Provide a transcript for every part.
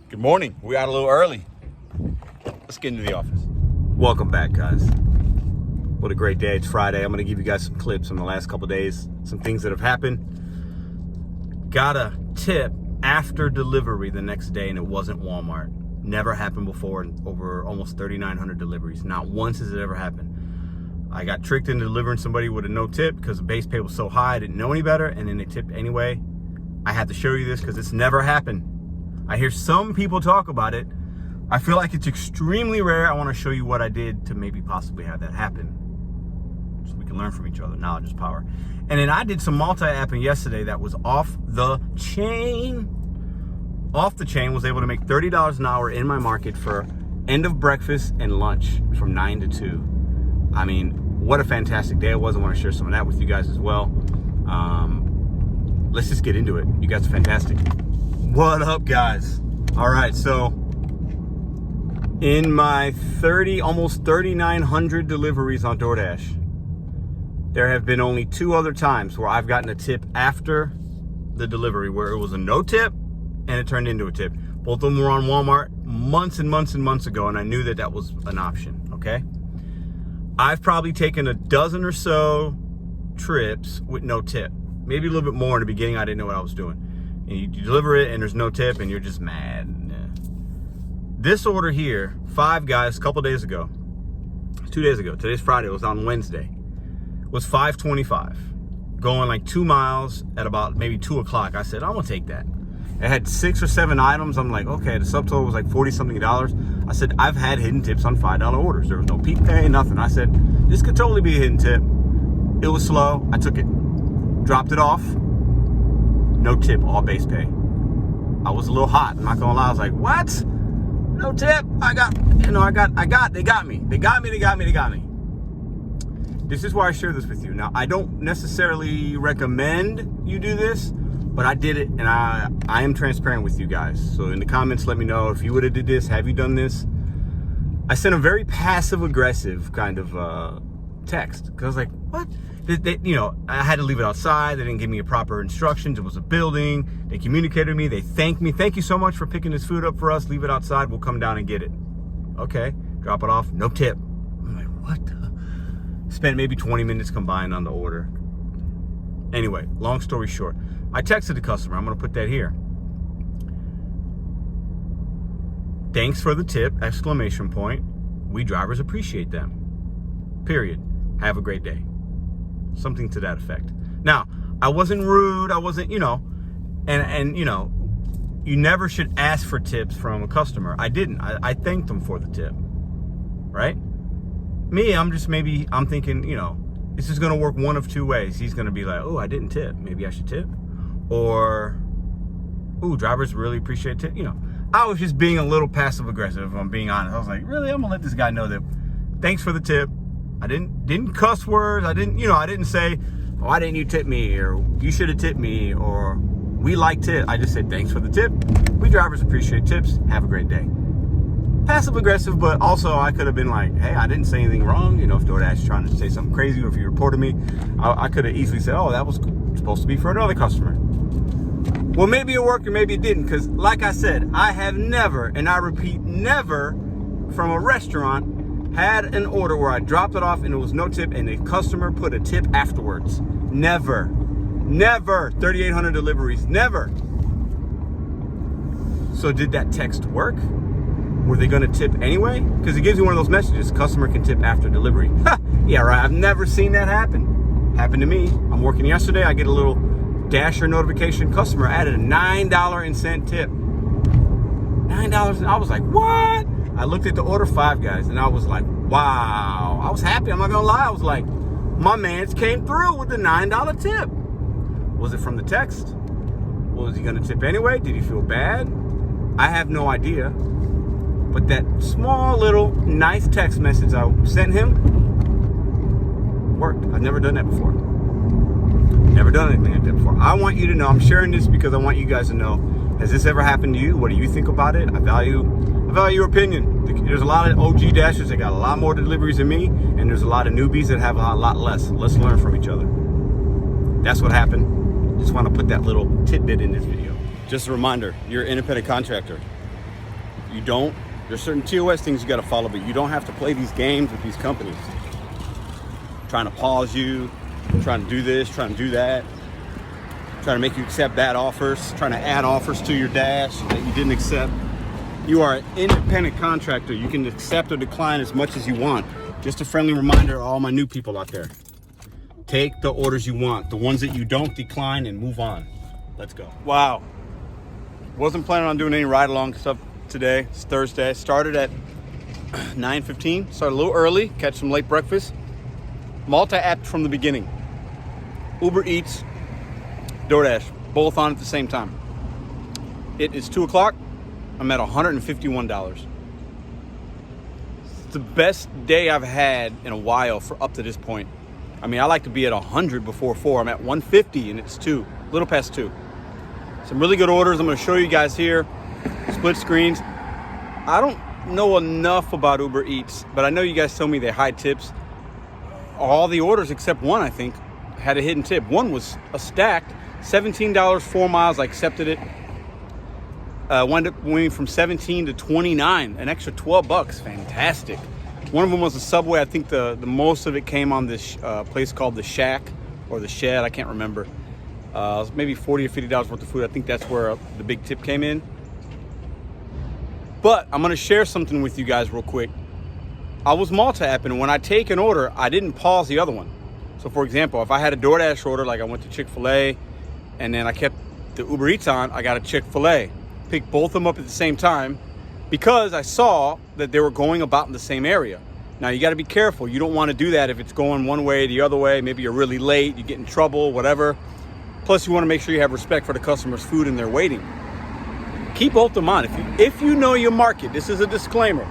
Good morning. We got a little early. Let's get into the office. Welcome back, guys. What a great day. It's Friday. I'm going to give you guys some clips from the last couple of days, some things that have happened. Got a tip after delivery the next day, and it wasn't Walmart. Never happened before in over almost 3,900 deliveries. Not once has it ever happened. I got tricked into delivering somebody with a no tip because the base pay was so high I didn't know any better, and then they tipped anyway. I had to show you this because it's never happened. I hear some people talk about it. I feel like it's extremely rare. I want to show you what I did to maybe possibly have that happen, so we can learn from each other. Knowledge is power. And then I did some multi-apping yesterday that was off the chain. Off the chain. Was able to make $30 an hour in my market for end of breakfast and lunch from 9 to 2. I mean, what a fantastic day it was. I want to share some of that with you guys as well. Let's just get into it. You guys are fantastic. What up, guys? All right, so in my almost 3,900 deliveries on Doordash, there have been only 2 other times where I've gotten a tip after the delivery where it was a no tip and it turned into a tip. Both of them were on Walmart months and months and months ago, and I knew that that was an option, okay? I've probably taken a dozen or so trips with no tip. Maybe a little bit more in the beginning. I didn't know what I was doing. And you deliver it and there's no tip and you're just mad. This order here, 5 guys, a couple days ago, 2 days ago, today's Friday, it was on Wednesday, was $5.25. Going like 2 miles at about maybe 2 o'clock. I said, I'm gonna take that. It had 6 or 7 items. I'm like, okay, the subtotal was like $40-something. I said, I've had hidden tips on $5 orders. There was no peak pay, nothing. I said, this could totally be a hidden tip. It was slow. I took it, dropped it off. No tip, all base pay. I was a little hot. I'm not gonna lie. I was like, what? No tip? They got me. They got me. This is why I share this with you. Now, I don't necessarily recommend you do this, but I did it, and I am transparent with you guys. So in the comments, let me know if you would have did this. Have you done this? I sent a very passive-aggressive kind of text because I was like, what? I had to leave it outside. They didn't give me a proper instructions. It was a building. They communicated with me. They thanked me. Thank you so much for picking this food up for us. Leave it outside. We'll come down and get it. Okay. Drop it off. No tip. I'm like, what the? Spent maybe 20 minutes combined on the order. Anyway, long story short, I texted the customer. I'm going to put that here. Thanks for the tip, ! We drivers appreciate them. Period. Have a great day. Something to that effect. Now, I wasn't rude. I wasn't, you never should ask for tips from a customer. I didn't. I thanked them for the tip, right? Me, I'm thinking, this is going to work one of 2 ways. He's going to be like, oh, I didn't tip. Maybe I should tip. Or, ooh, drivers really appreciate tip. I was just being a little passive aggressive, if I'm being honest. I was like, really? I'm going to let this guy know that thanks for the tip. I didn't cuss words. I didn't say, why didn't you tip me? Or you should have tipped me. Or we like tip. I just said, thanks for the tip. We drivers appreciate tips. Have a great day. Passive aggressive, but also I could have been like, hey, I didn't say anything wrong. If Doordash is trying to say something crazy, or if you reported me, I could have easily said, oh, that was supposed to be for another customer. Well, maybe it worked or maybe it didn't. Because like I said, I have never, and I repeat, never from a restaurant had an order where I dropped it off and it was no tip and the customer put a tip afterwards. Never. 3,800 deliveries. Never. So did that text work? Were they going to tip anyway? Because it gives you one of those messages, customer can tip after delivery. Yeah, right. I've never seen that happen. Happened to me. I'm working yesterday. I get a little Dasher notification. Customer added a $9.00 tip. $9. I was like, what? I looked at the order, 5 guys, and I was like, wow. I was happy. I'm not going to lie. I was like, my mans came through with the $9 tip. Was it from the text? Was he going to tip anyway? Did he feel bad? I have no idea. But that small little nice text message I sent him worked. I've never done that before. Never done anything like that before. I want you to know. I'm sharing this because I want you guys to know. Has this ever happened to you? What do you think about it? I value your opinion. There's a lot of OG dashers that got a lot more deliveries than me, and there's a lot of newbies that have a lot less. Let's learn from each other. That's what happened. Just want to put that little tidbit in this video. Just a reminder, you're an independent contractor. You don't. There's certain TOS things you got to follow, but you don't have to play these games with these companies. Trying to pause you, trying to do this, trying to do that, trying to make you accept bad offers, trying to add offers to your dash that you didn't accept. You are an independent contractor. You can accept or decline as much as you want. Just a friendly reminder to all my new people out there. Take the orders you want. The ones that you don't, decline and move on. Let's go. Wow. Wasn't planning on doing any ride-along stuff today. It's Thursday. Started at 9:15. Started a little early. Catch some late breakfast. Multi-app from the beginning. Uber Eats, DoorDash, both on at the same time. It is 2 o'clock. I'm at $151. It's the best day I've had in a while for up to this point. I mean, I like to be at 100 before 4. I'm at 150 and it's 2, a little past 2. Some really good orders. I'm going to show you guys here. Split screens. I don't know enough about Uber Eats, but I know you guys told me they hide tips. All the orders except one, I think, had a hidden tip. One was a stacked $17, 4 miles. I accepted it. Wound up winning from 17 to 29, an extra $12. Fantastic. One of them was a Subway. I think the most of it came on this place called the Shack or the Shed. I can't remember. Maybe $40 or $50 worth of food. I think that's where the big tip came in. But I'm going to share something with you guys real quick. I was multi-apping, and when I take an order, I didn't pause the other one. So, for example, if I had a DoorDash order, like I went to Chick-fil-A, and then I kept the Uber Eats on, I got a Chick-fil-A. Picked both of them up at the same time because I saw that they were going about in the same area. Now, you got to be careful. You don't want to do that if it's going one way, the other way. Maybe you're really late, you get in trouble, whatever. Plus, you want to make sure you have respect for the customer's food and they're waiting. Keep both of them on. If you know your market, this is a disclaimer.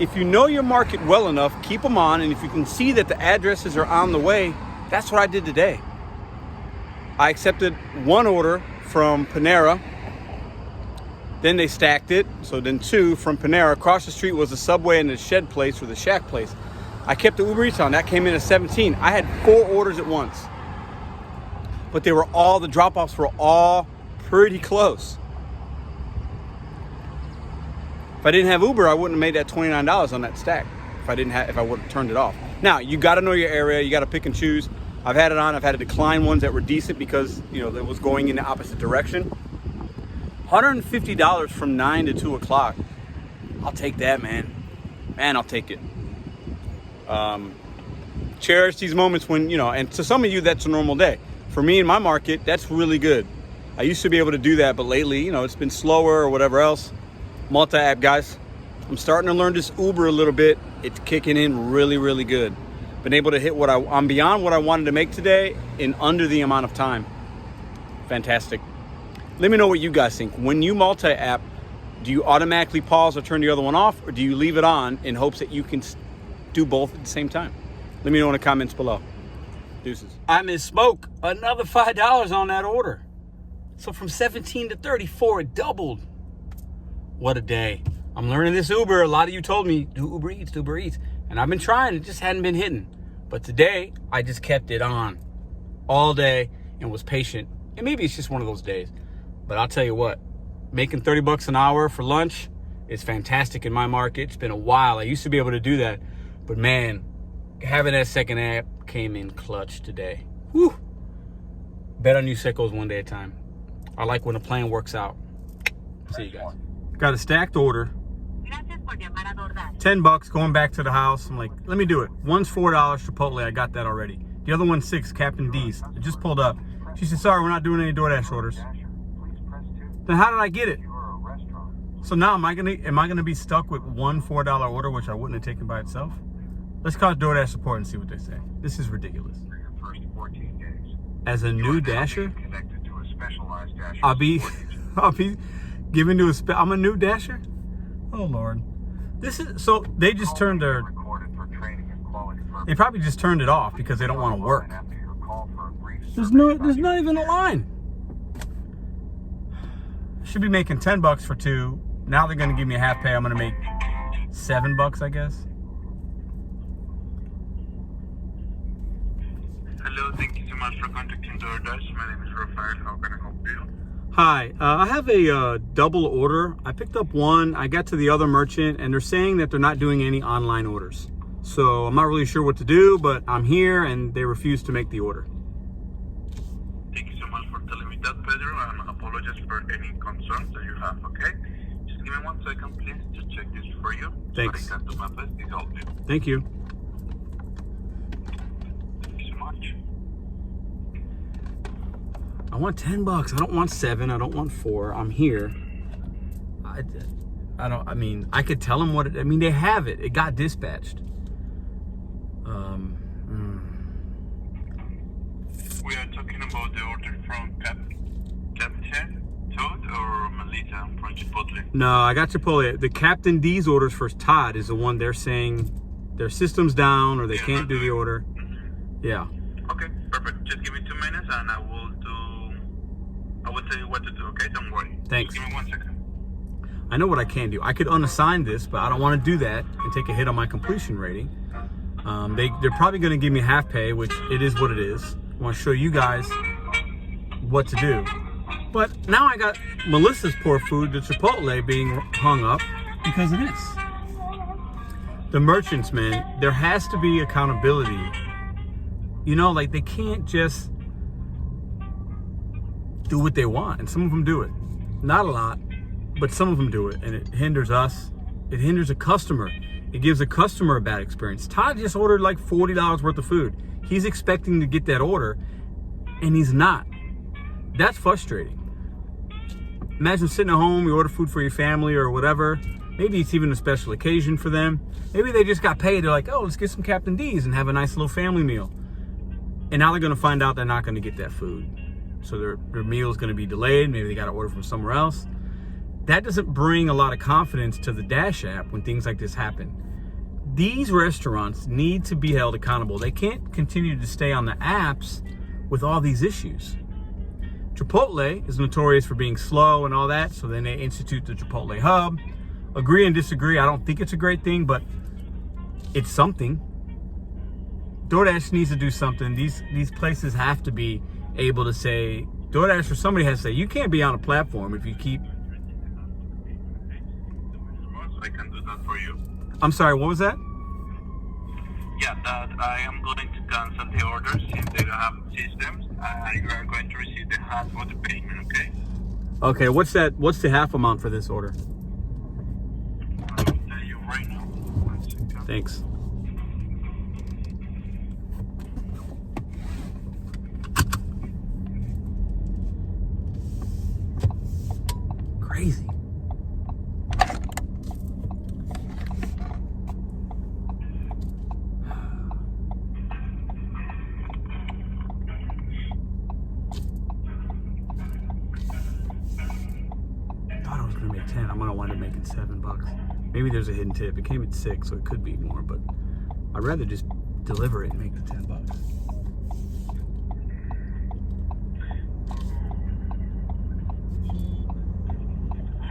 If you know your market well enough, keep them on. And if you can see that the addresses are on the way, that's what I did today. I accepted one order from Panera. Then they stacked it. So then 2 from Panera. Across the street was the Subway and the Shed place or the Shack place. I kept the Uber Eats on. That came in at 17. I had 4 orders at once. But the drop-offs were all pretty close. If I didn't have Uber, I wouldn't have made that $29 on that stack. If I would have turned it off. Now, you got to know your area. You got to pick and choose. I've had it on. I've had to decline ones that were decent because, that was going in the opposite direction. $150 from 9 to 2 o'clock. I'll take that, man. Man, I'll take it. Cherish these moments when, and to some of you, that's a normal day. For me in my market, that's really good. I used to be able to do that, but lately, it's been slower or whatever else. Multi-app, guys. I'm starting to learn this Uber a little bit. It's kicking in really, really good. Been able to hit I'm beyond what I wanted to make today in under the amount of time. Fantastic. Let me know what you guys think. When you multi-app, do you automatically pause or turn the other one off, or do you leave it on in hopes that you can do both at the same time? Let me know in the comments below. Deuces. I misspoke. Another $5 on that order. So from 17 to 34, it doubled. What a day. I'm learning this Uber. A lot of you told me, do Uber Eats. And I've been trying. It just hadn't been hitting. But today, I just kept it on all day and was patient. And maybe it's just one of those days. But I'll tell you what, making $30 an hour for lunch is fantastic in my market. It's been a while. I used to be able to do that. But man, having that second app came in clutch today. Whew. BetonYou set goes one day at a time. I like when a plan works out. See you guys. Got a stacked order. $10 going back to the house. I'm like, let me do it. One's $4 Chipotle. I got that already. The other one's $6, Captain D's. It just pulled up. She said, sorry, we're not doing any DoorDash orders. Then how did I get it? So now am I gonna be stuck with one $4 order, which I wouldn't have taken by itself? Let's call DoorDash support and see what they say. This is ridiculous. As a new Dasher, I'll be given to I'm a new Dasher? Oh Lord. So they just turned they probably just turned it off because they don't want to work. There's not even a line. Should be making $10 for 2. Now they're gonna give me a half pay. I'm gonna make $7, I guess. Hello, thank you so much for contacting Doordash. My name is Rafael. How can I help you? Hi, I have a double order. I picked up one, I got to the other merchant, and they're saying that they're not doing any online orders. So I'm not really sure what to do, but I'm here and they refuse to make the order. Thank you so much for telling me that, Pedro, and apologize for any concerns that you have, okay? Just give me 1 second, please, to check this for you. Thanks. So I can do my best to help you. Thank you. Thank you so much. I want $10. I don't want 7. I don't want 4. I'm here. I mean, I could tell them what it, I mean, they have it. It got dispatched. We are talking about the order from Captain Todd or Melissa from Chipotle. No, I got Chipotle. The Captain D's orders for Todd is the one they're saying their system's down or they can't do the order. Yeah. Okay, perfect. Just give me 2 minutes and I will tell you what to do, okay? Don't worry. Thanks. Just give me 1 second. I know what I can do. I could unassign this, but I don't want to do that and take a hit on my completion rating. They're probably going to give me half pay, which it is what it is. I want to show you guys what to do. But now I got Melissa's poor food, the Chipotle, being hung up because of this. The merchants, man, there has to be accountability. You know, like they can't just do what they want. And some of them do it. Not a lot, but some of them do it. And it hinders us. It hinders a customer. It gives a customer a bad experience. Todd just ordered like $40 worth of food. He's expecting to get that order, and he's not. That's frustrating. Imagine sitting at home, you order food for your family or whatever. Maybe it's even a special occasion for them. Maybe they just got paid. They're like, oh, let's get some Captain D's and have a nice little family meal. And now they're going to find out they're not going to get that food. So their meal is going to be delayed. Maybe they got to order from somewhere else. That doesn't bring a lot of confidence to the Dash app when things like this happen. These restaurants need to be held accountable. They can't continue to stay on the apps with all these issues. Chipotle is notorious for being slow and all that, so then they institute the Chipotle Hub. Agree and disagree. I don't think it's a great thing, but it's something. DoorDash needs to do something. These places have to be able to say, DoorDash or somebody has to say, you can't be on a platform if you keep... I can do that for you. I'm sorry, what was that? Yeah, that I am going to cancel the order since they don't have systems. You are going to receive the half of the payment, okay? Okay, what's the half amount for this order? I will tell you right now. 1 second. Thanks. Crazy. I'm gonna wind up making $7. Maybe there's a hidden tip. It came at 6, so it could be more, but I'd rather just deliver it and make the $10.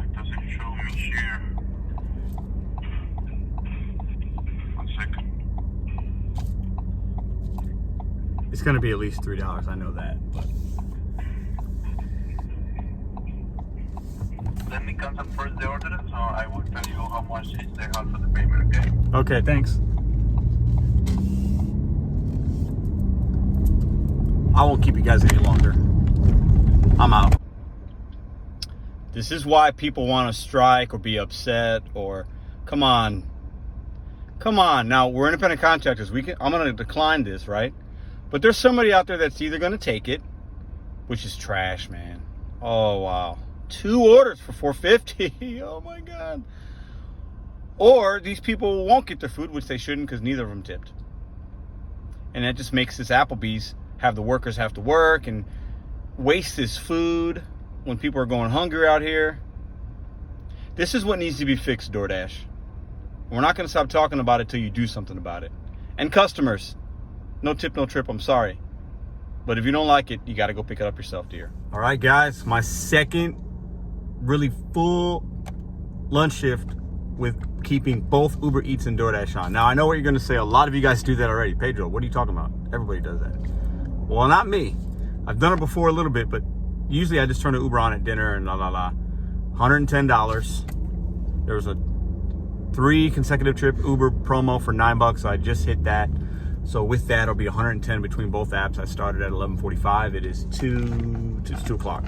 It doesn't show me here. 1 second. It's gonna be at least $3. I know that. But Let me cancel first the order, so I will tell you how much is the half of the payment, okay? okay, thanks. I won't keep you guys any longer. I'm out. This is why people want to strike or be upset or come on. Come on. Now, we're independent contractors. I'm going to decline this, right? But there's somebody out there that's either going to take it, which is trash, man. Oh, wow. 2 orders for $4.50. Oh my God. Or these people won't get their food, which they shouldn't because neither of them tipped. And that just makes this Applebee's have the workers have to work and waste this food when people are going hungry out here. This is what needs to be fixed, DoorDash. We're not going to stop talking about it till you do something about it. And customers, no tip, no trip. I'm sorry. But if you don't like it, you got to go pick it up yourself, dear. All right, guys. My second really full lunch shift with keeping both Uber Eats and DoorDash on. Now, I know what you're going to say. A lot of you guys do that already. Pedro, what are you talking about? Everybody does that. Well, not me. I've done it before a little bit, but Usually I just turn the Uber on at dinner and $110. There was a 3 consecutive trip Uber promo for $9, so I just hit that. So with that, it'll be 110 between both apps. I started at 11:45. It is 2 o'clock.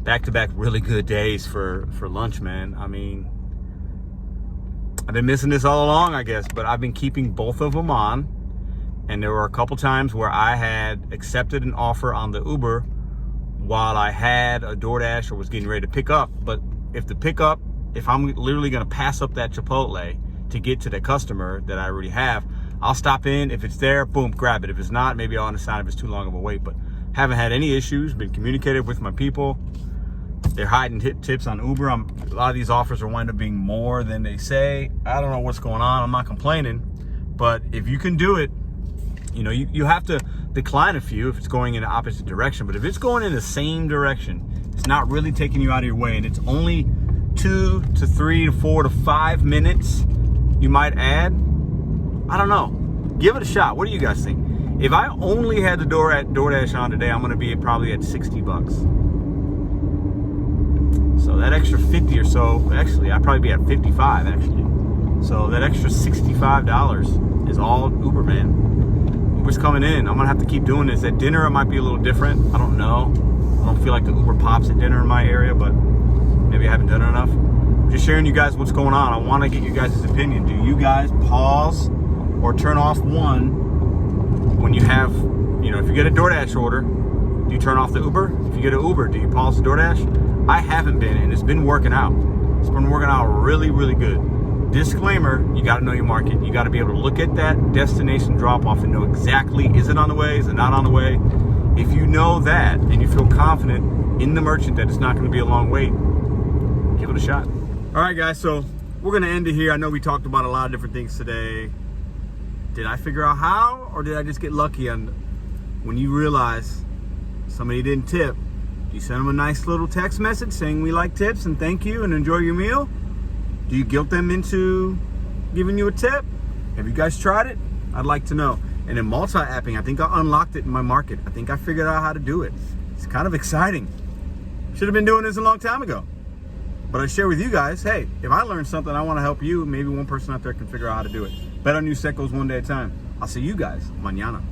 Back-to-back really good days for lunch, man. I mean, I've been missing this all along, I guess, but I've been keeping both of them on. And there were a couple times where I had accepted an offer on the Uber while I had a DoorDash or was getting ready to pick up. But if I'm literally going to pass up that Chipotle to get to the customer that I already have, I'll stop in. If it's there, boom, grab it. If it's not, maybe I'll understand if it's too long of a wait. But haven't had any issues, been communicative with my people. They're hiding tips on Uber. A lot of these offers are wind up being more than they say. I don't know what's going on. I'm not complaining. But if you can do it, you know, you have to decline a few if it's going in the opposite direction. But if it's going in the same direction, it's not really taking you out of your way, and it's only 2 to 3 to 4 to 5 minutes you might add, I don't know. Give it a shot. What do you guys think? If I only had the DoorDash on today, I'm going to be probably at $60. So that extra 50 or so, actually, I'd probably be at 55 actually. So that extra $65 is all Uber, man. Uber's coming in. I'm gonna have to keep doing this. At dinner, it might be a little different. I don't know. I don't feel like the Uber pops at dinner in my area, but maybe I haven't done it enough. I'm just sharing you guys what's going on. I want to get you guys' opinion. Do you guys pause or turn off one when you have, you know, if you get a DoorDash order, do you turn off the Uber? If you get an Uber, do you pause the DoorDash? I haven't been, and it's been working out. It's been working out really, really good. Disclaimer, you got to know your market. You got to be able to look at that destination drop-off and know exactly, is it on the way, is it not on the way? If you know that and you feel confident in the merchant that it's not going to be a long wait, give it a shot. All right, guys, so we're going to end it here. I know we talked about a lot of different things today. Did I figure out how, or did I just get lucky on when you realize somebody didn't tip? You send them a nice little text message saying we like tips and thank you and enjoy your meal? Do you guilt them into giving you a tip? Have you guys tried it? I'd like to know. And in multi-apping, I think I unlocked it in my market. I think I figured out how to do it. It's kind of exciting. Should have been doing this a long time ago. But I share with you guys, hey, if I learned something, I want to help you. Maybe one person out there can figure out how to do it. Bet on you, set goes one day at a time. I'll see you guys mañana.